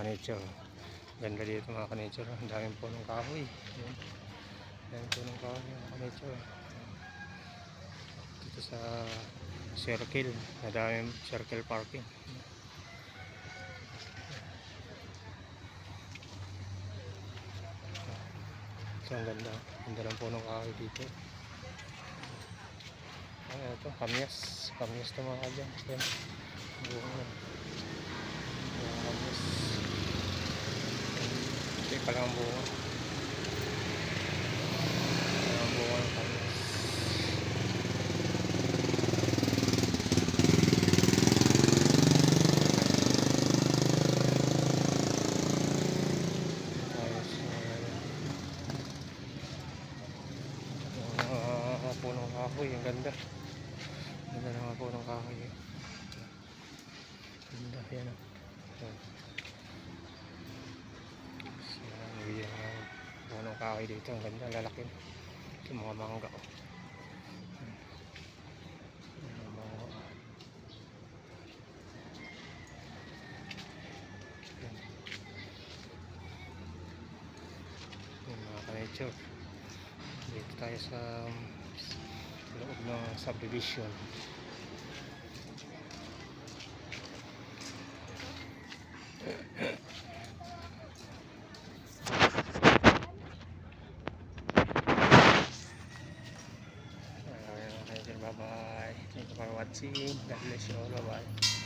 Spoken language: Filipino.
ka-nature. Ganda dito mga ka-nature. Ang daming punong kahoy. Yan. Daming punong kahoy mga ka-nature. Dito sa circle. Daming circle parking. So, ang ganda. Ganda ng punong kahoy dito. Ay, ito. Kamyas. Kamyas ito mga kadyan. Yan. Bunga. Kamyas. Hindi pa lang ang bunga. Ang bunga ng kamyas. Punong kahoy, ang ganda. Ganda ng mga punong kahoy. Ganda, yan o. May punong kahoy dito, ang ganda, lalaki. Ito mga mangga o. Mga ka-nature. Dito tayo sa loob ng subdivision. Bye bye. Thank you for watching. God bless you all. Bye bye.